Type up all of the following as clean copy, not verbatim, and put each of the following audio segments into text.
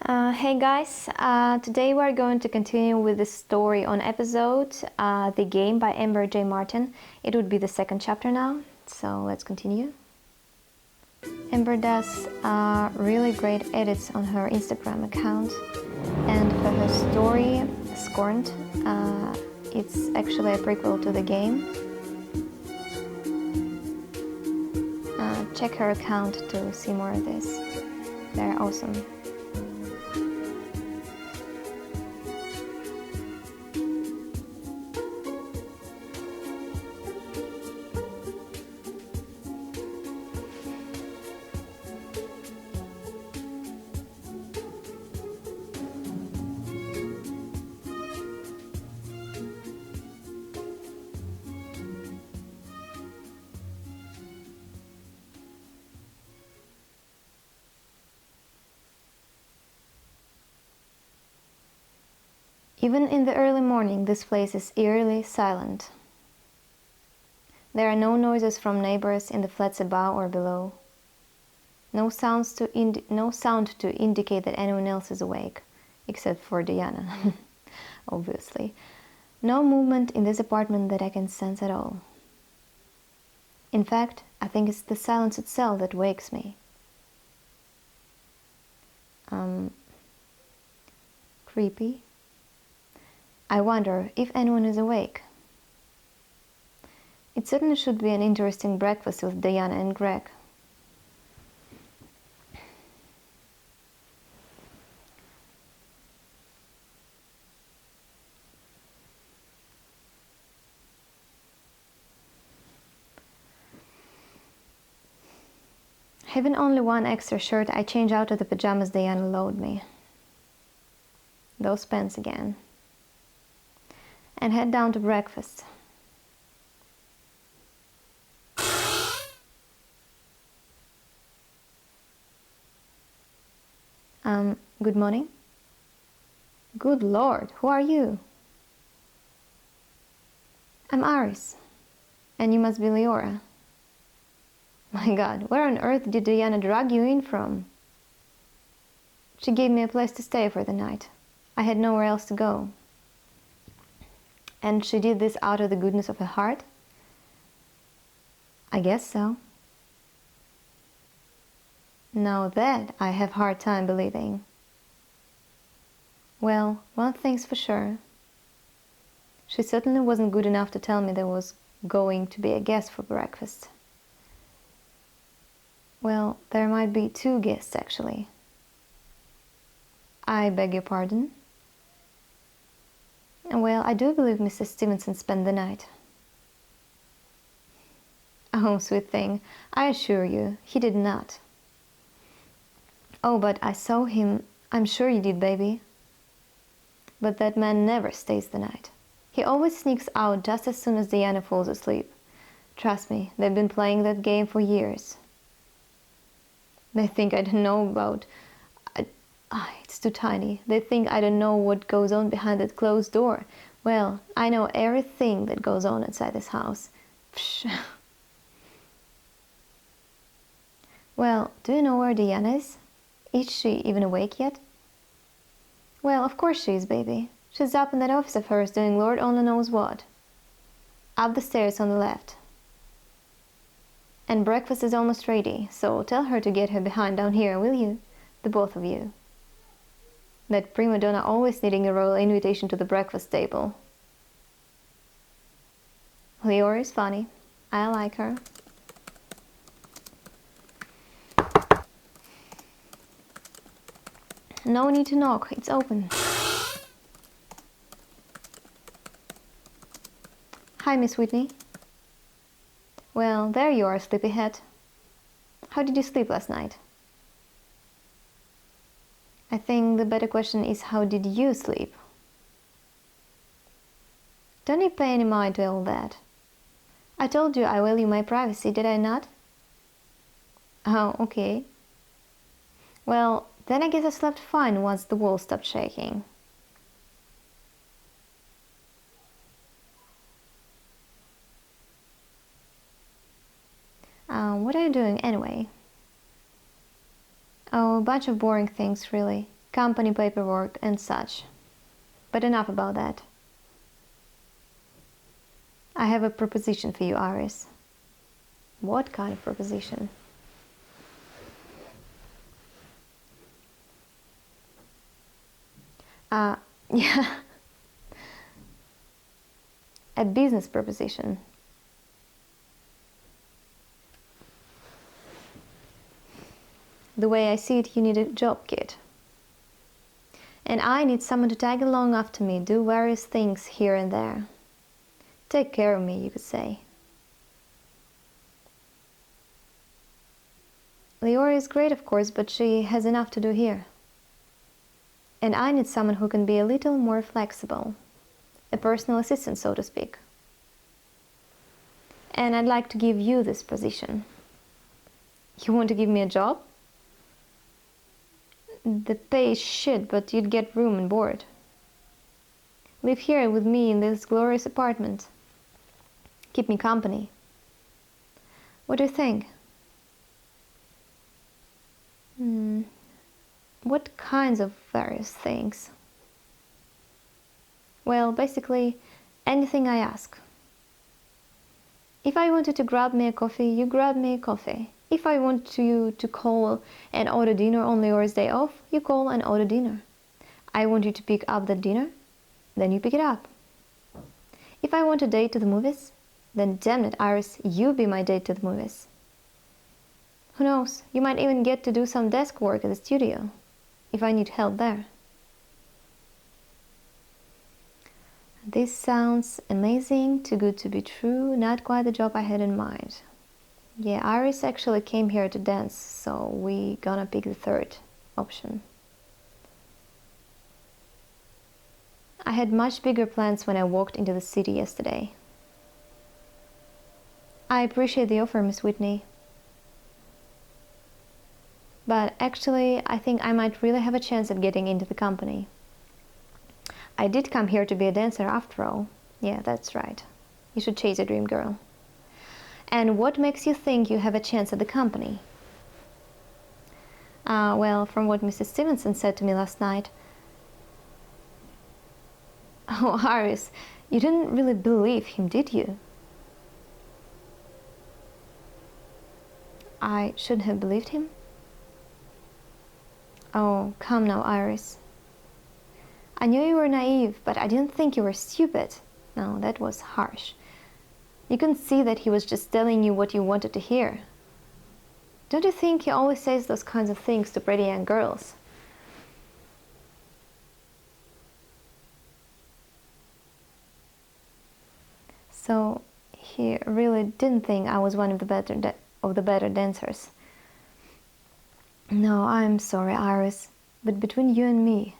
Hey guys, today we're going to continue with the story on episode The Game by Amber J. Martin. It would be the second chapter now, so let's continue. Amber does really great edits on her Instagram account, and for her story, Scorned, it's actually a prequel to The Game. Check her account to see more of this. They're awesome. Even in the early morning, this place is eerily silent. There are no noises from neighbors in the flats above or below. No sound to indicate that anyone else is awake, except for Diana, obviously. No movement in this apartment that I can sense at all. In fact, I think it's the silence itself that wakes me. Creepy. I wonder if anyone is awake. It certainly should be an interesting breakfast with Diana and Greg. Having only one extra shirt, I change out of the pajamas Diana loaned me. Those pants again. And head down to breakfast. Good morning. Good Lord, who are you? I'm Aris, and you must be Leora. My God, where on earth did Diana drag you in from? She gave me a place to stay for the night. I had nowhere else to go. And she did this out of the goodness of her heart? I guess so. Now that I have a hard time believing. Well, one thing's for sure. She certainly wasn't good enough to tell me there was going to be a guest for breakfast. Well, there might be two guests, actually. I beg your pardon? Well, I do believe Mr. Stevenson spent the night. Oh, sweet thing, I assure you, he did not. Oh, but I saw him. I'm sure you did, baby. But that man never stays the night. He always sneaks out just as soon as Diana falls asleep. Trust me, they've been playing that game for years. They think I don't know about... it's too tiny. They think I don't know what goes on behind that closed door. Well, I know everything that goes on inside this house. Psh. Well, do you know where Diana is? Is she even awake yet? Well, of course she is, baby. She's up in that office of hers doing Lord only knows what. Up the stairs on the left. And breakfast is almost ready, so tell her to get her behind down here, will you? The both of you. That prima donna always needing a royal invitation to the breakfast table. Leora is funny. I like her. No need to knock, it's open. Hi, Miss Whitney. Well, there you are, sleepyhead. How did you sleep last night? I think the better question is, how did you sleep? Don't you pay any mind to all that. I told you I value my privacy, did I not? Oh, okay. Well, then I guess I slept fine once the walls stopped shaking. What are you doing anyway? Oh, a bunch of boring things, really. company paperwork and such. But enough about that. I have a proposition for you, Iris. What kind of proposition? Yeah, a business proposition. The way I see it, you need a job, kid. And I need someone to tag along after me, do various things here and there. Take care of me, you could say. Leora is great, of course, but she has enough to do here. And I need someone who can be a little more flexible. A personal assistant, so to speak. And I'd like to give you this position. You want to give me a job? The pay is shit, but you'd get room and board. Live here with me in this glorious apartment. Keep me company. What do you think? What kinds of various things? Well, basically, anything I ask. If I wanted to grab me a coffee, you grab me a coffee. If I want you to call and order dinner on Leora's day off, you call and order dinner. I want you to pick up that dinner, then you pick it up. If I want a date to the movies, then damn it, Iris, you be my date to the movies. Who knows, you might even get to do some desk work at the studio, if I need help there. This sounds amazing, too good to be true, not quite the job I had in mind. Yeah, Iris actually came here to dance, so we gonna pick the third option. I had much bigger plans when I walked into the city yesterday. I appreciate the offer, Miss Whitney. But actually, I think I might really have a chance at getting into the company. I did come here to be a dancer after all. Yeah, that's right. You should chase a dream, girl. And what makes you think you have a chance at the company? Well, from what Mrs. Stevenson said to me last night. Oh, Iris, you didn't really believe him, did you? I shouldn't have believed him? Oh, come now, Iris. I knew you were naive, but I didn't think you were stupid. No, that was harsh. You couldn't see that he was just telling you what you wanted to hear. Don't you think he always says those kinds of things to pretty young girls? So he really didn't think I was one of the better dancers. No, I'm sorry, Iris, but between you and me,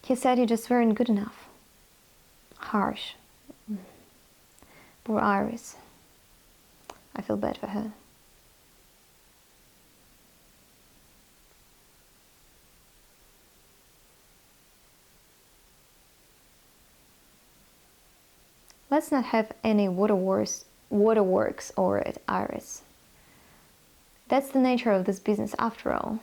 he said you just weren't good enough. Harsh. Poor Iris. I feel bad for her. Let's not have any waterworks over it, Iris. That's the nature of this business after all.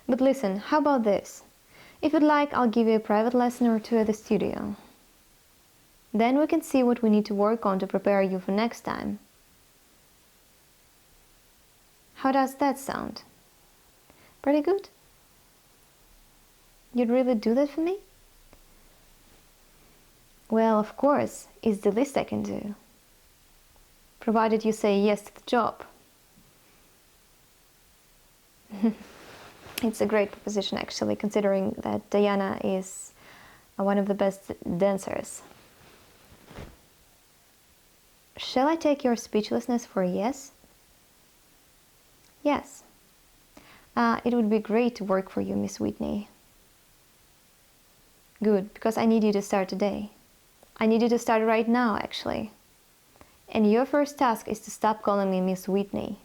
But listen, how about this? If you'd like, I'll give you a private lesson or two at the studio. Then we can see what we need to work on to prepare you for next time. How does that sound? Pretty good? You'd really do that for me? Well, of course, it's the least I can do. Provided you say yes to the job. It's a great proposition, actually, considering that Diana is one of the best dancers. Shall I take your speechlessness for a yes? Yes. It would be great to work for you, Miss Whitney. Good, because I need you to start today. I need you to start right now, actually. And your first task is to stop calling me Miss Whitney.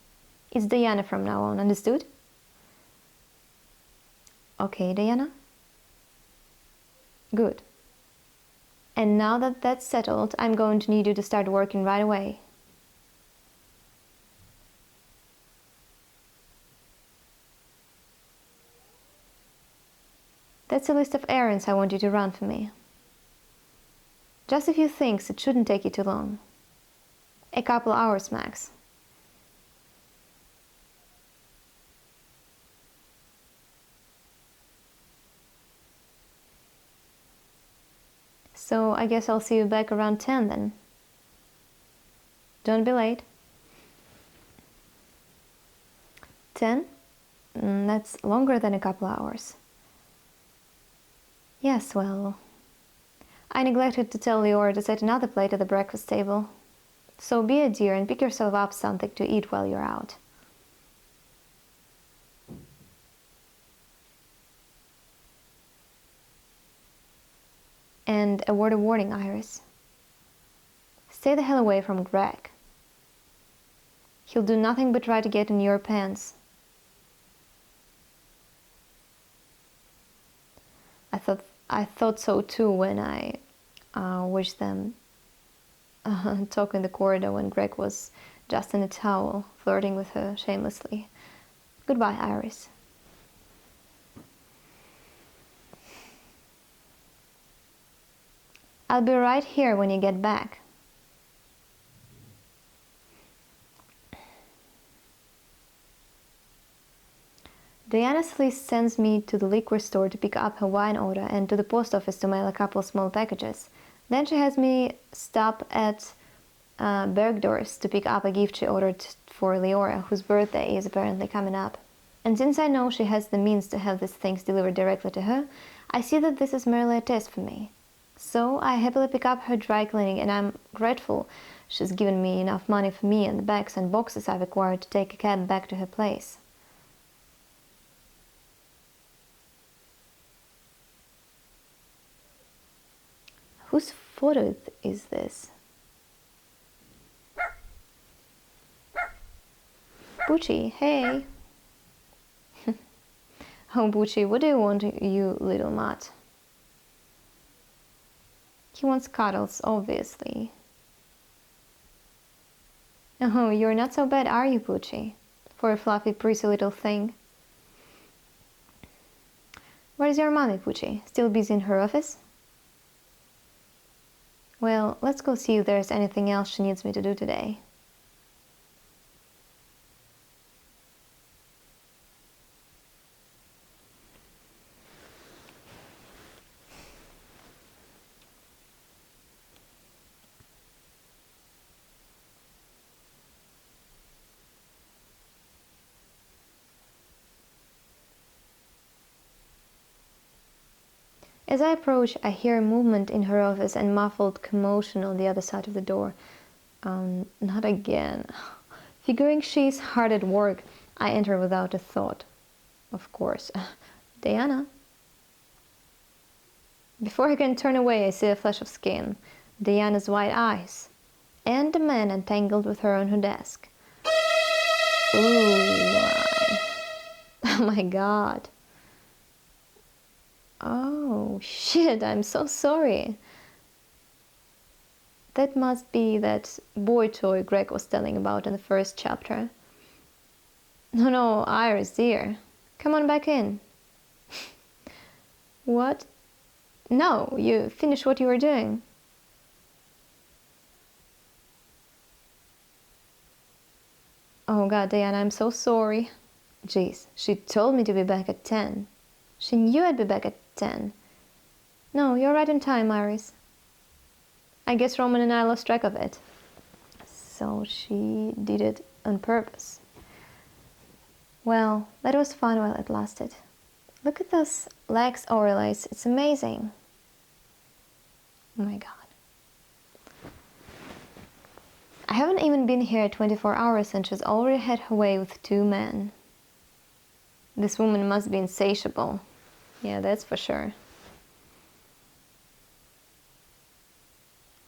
It's Diana from now on, understood? Okay, Diana? Good. And now that that's settled, I'm going to need you to start working right away. That's a list of errands I want you to run for me. Just a few things, it shouldn't take you too long. A couple hours max. So I guess I'll see you back around 10 then. Don't be late. 10? That's longer than a couple hours. Yes, well, I neglected to tell Leora to set another plate at the breakfast table. So be a dear and pick yourself up something to eat while you're out. And a word of warning, Iris. Stay the hell away from Greg. He'll do nothing but try to get in your pants. I thought so too when I watched them talk in the corridor when Greg was just in a towel, flirting with her shamelessly. Goodbye, Iris. I'll be right here when you get back. Diana Sleece sends me to the liquor store to pick up her wine order and to the post office to mail a couple small packages. Then she has me stop at Bergdorf's to pick up a gift she ordered for Leora, whose birthday is apparently coming up. And since I know she has the means to have these things delivered directly to her, I see that this is merely a test for me. So I happily pick up her dry cleaning, and I'm grateful she's given me enough money for me and the bags and boxes I've acquired to take a cab back to her place. Whose photo is this? Bucci, hey! Oh, Bucci, what do you want, you little mutt? He wants cuddles, obviously. Oh, you're not so bad, are you, Bucci? For a fluffy, pretty little thing. Where's your mommy, Bucci? Still busy in her office? Well, let's go see if there's anything else she needs me to do today. As I approach, I hear a movement in her office and muffled commotion on the other side of the door. Not again. Figuring she's hard at work, I enter without a thought. Of course. Diana? Before I can turn away, I see a flash of skin, Diana's white eyes, and a man entangled with her on her desk. Ooh, oh my god. Oh, shit, I'm so sorry. That must be that boy toy Greg was telling about in the first chapter. No, Iris, dear. Come on back in. What? No, you finished what you were doing. Oh god, Diana, I'm so sorry. Jeez, she told me to be back at 10. She knew I'd be back at 10. No, you're right in time, Iris. I guess Roman and I lost track of it. So she did it on purpose. Well, that was fun while it lasted. Look at those legs, Aurelis. It's amazing. Oh my god. I haven't even been here 24 hours and she's already had her way with 2 men. This woman must be insatiable. Yeah, that's for sure.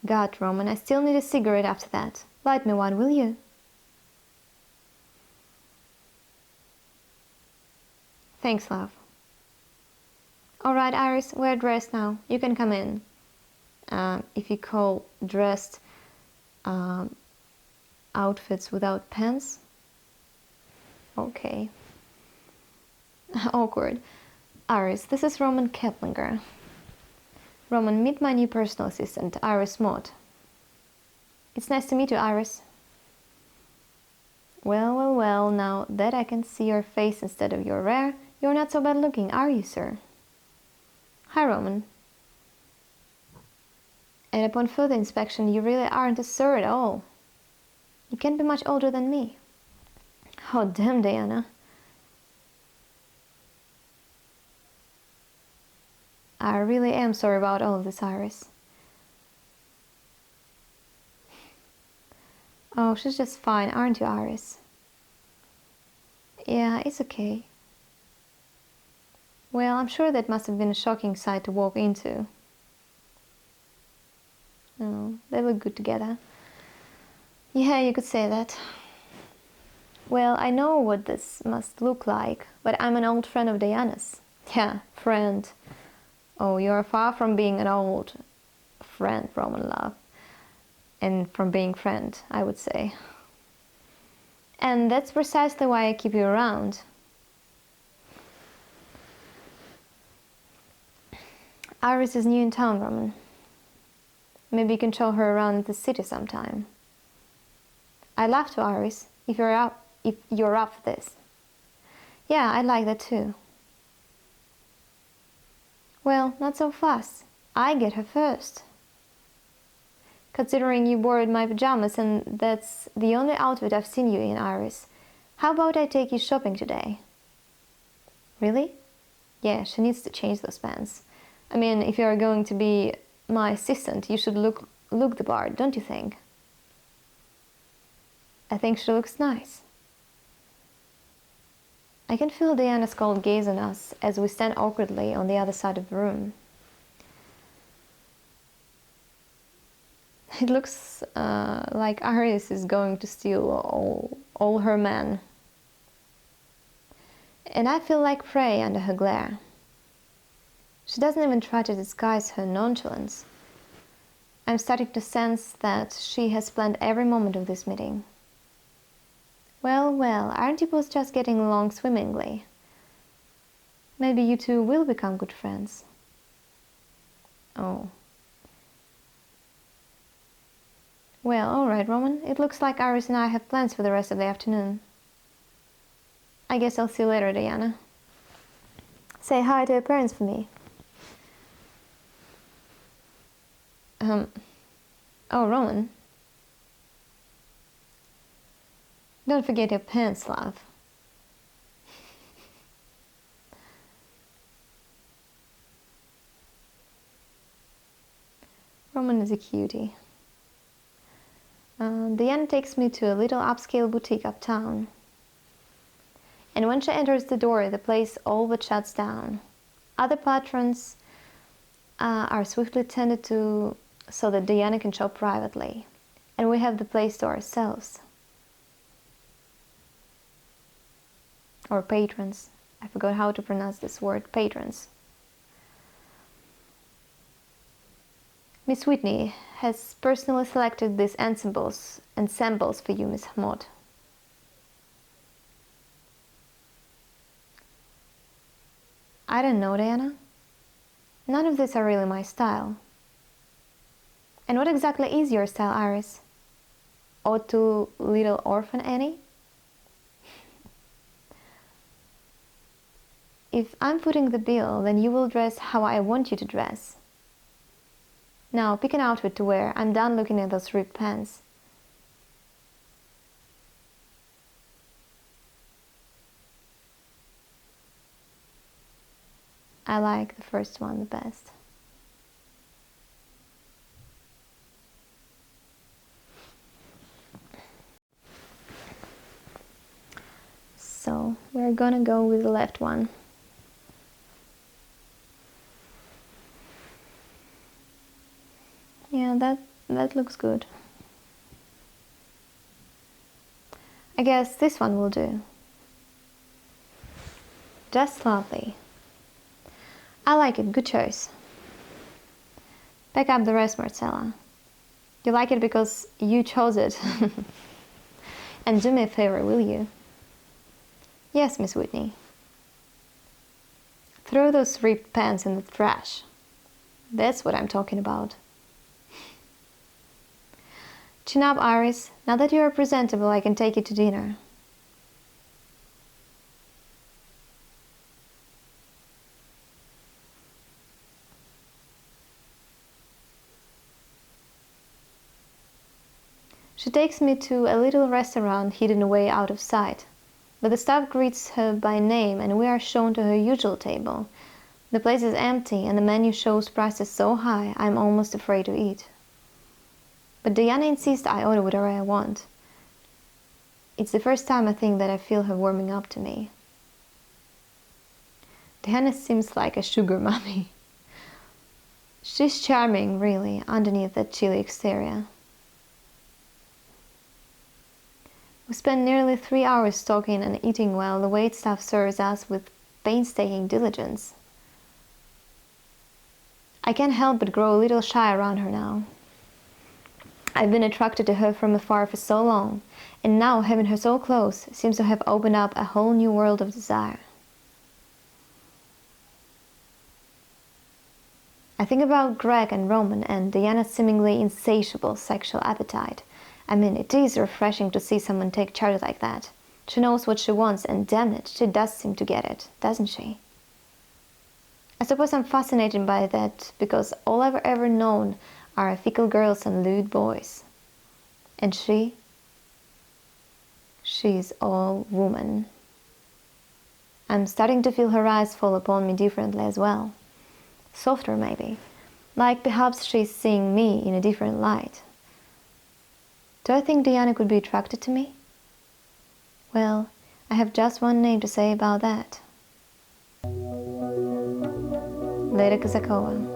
God, Roman, I still need a cigarette after that. Light me one, will you? Thanks, love. Alright, Iris, we're dressed now. You can come in. if you call dressed outfits without pants. Okay. Awkward. Iris, this is Roman Keplinger. Roman, meet my new personal assistant, Iris Mott. It's nice to meet you, Iris. Well, well, well, now that I can see your face instead of your hair, you're not so bad looking, are you, sir? Hi, Roman. And upon further inspection, you really aren't a sir at all. You can't be much older than me. Oh, damn, Diana. I really am sorry about all of this, Iris. Oh, she's just fine, aren't you, Iris? Yeah, it's okay. Well, I'm sure that must have been a shocking sight to walk into. Oh, they look good together. Yeah, you could say that. Well, I know what this must look like, but I'm an old friend of Diana's. Yeah, friend. Oh, you're far from being an old friend, Roman love. And from being friend, I would say. And that's precisely why I keep you around. Iris is new in town, Roman. Maybe you can show her around the city sometime. I'd love to, Iris, if you're up for this. Yeah, I'd like that too. Well, not so fast. I get her first. Considering you borrowed my pajamas and that's the only outfit I've seen you in, Iris, how about I take you shopping today? Really? Yeah, she needs to change those pants. I mean, if you're going to be my assistant, you should look the part, don't you think? I think she looks nice. I can feel Diana's cold gaze on us as we stand awkwardly on the other side of the room. It looks like Iris is going to steal all her men. And I feel like prey under her glare. She doesn't even try to disguise her nonchalance. I'm starting to sense that she has planned every moment of this meeting. Well, well, aren't you both just getting along swimmingly? Maybe you two will become good friends. Oh. Well, alright, Roman. It looks like Iris and I have plans for the rest of the afternoon. I guess I'll see you later, Diana. Say hi to your parents for me. Oh, Roman. Don't forget your pants, love. Roman is a cutie. Diana takes me to a little upscale boutique uptown. And when she enters the door, the place all but shuts down. Other patrons are swiftly tended to so that Diana can shop privately. And we have the place to ourselves. Or patrons. I forgot how to pronounce this word, patrons. Miss Whitney has personally selected these ensembles for you, Miss Mott. I don't know, Diana. None of these are really my style. And what exactly is your style, Iris? Ode to Little Orphan Annie? If I'm footing the bill, then you will dress how I want you to dress. Now, pick an outfit to wear. I'm done looking at those ripped pants. I like the first one the best. So, we're gonna go with the left one. Yeah, that looks good. I guess this one will do. Just lovely. I like it, good choice. Pack up the rest, Marcella. You like it because you chose it. And do me a favor, will you? Yes, Miss Whitney. Throw those ripped pants in the trash. That's what I'm talking about. Chin up, Iris. Now that you are presentable, I can take you to dinner. She takes me to a little restaurant hidden away out of sight. But the staff greets her by name and we are shown to her usual table. The place is empty and the menu shows prices so high I'm almost afraid to eat. But Diana insists I order whatever I want. It's the first time I think that I feel her warming up to me. Diana seems like a sugar mummy. She's charming, really, underneath that chilly exterior. We spend nearly 3 hours talking and eating while the waitstaff serves us with painstaking diligence. I can't help but grow a little shy around her now. I've been attracted to her from afar for so long, and now having her so close seems to have opened up a whole new world of desire. I think about Greg and Roman and Diana's seemingly insatiable sexual appetite. I mean, it is refreshing to see someone take charge like that. She knows what she wants, and damn it, she does seem to get it, doesn't she? I suppose I'm fascinated by that because all I've ever known are fickle girls and lewd boys. And she's all woman. I'm starting to feel her eyes fall upon me differently as well. Softer, maybe. Like perhaps she's seeing me in a different light. Do I think Diana could be attracted to me? Well, I have just one name to say about that. Leda Kazakova.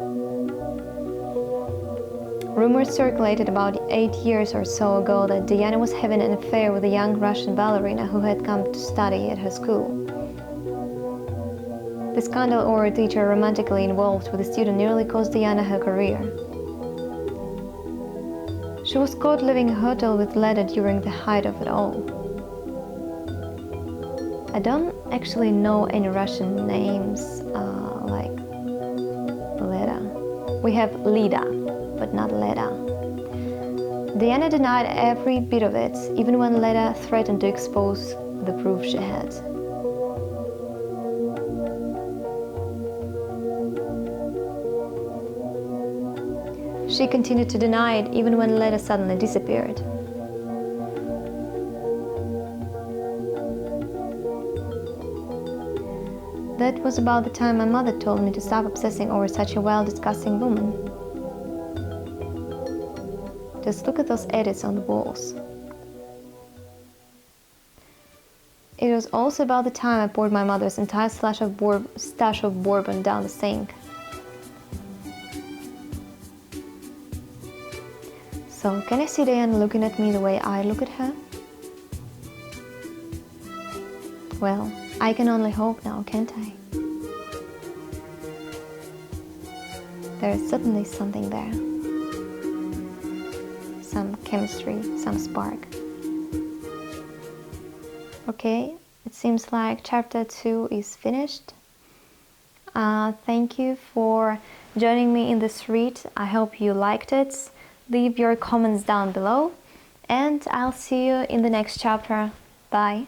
Rumors circulated about 8 years or so ago that Diana was having an affair with a young Russian ballerina who had come to study at her school. The scandal over a teacher romantically involved with a student nearly cost Diana her career. She was caught leaving a hotel with Leda during the height of it all. I don't actually know any Russian names like Leda. We have Lida, but not Leda. Diana denied every bit of it, even when Leda threatened to expose the proof she had. She continued to deny it even when Leda suddenly disappeared. That was about the time my mother told me to stop obsessing over such a wild, disgusting woman. Just look at those edits on the walls. It was also about the time I poured my mother's entire stash of bourbon down the sink. So, can I see Diana looking at me the way I look at her? Well, I can only hope now, can't I? There is certainly something there. Some chemistry, some spark. Okay, it seems like chapter 2 is finished. Thank you for joining me in this read. I hope you liked it. Leave your comments down below, and I'll see you in the next chapter. Bye.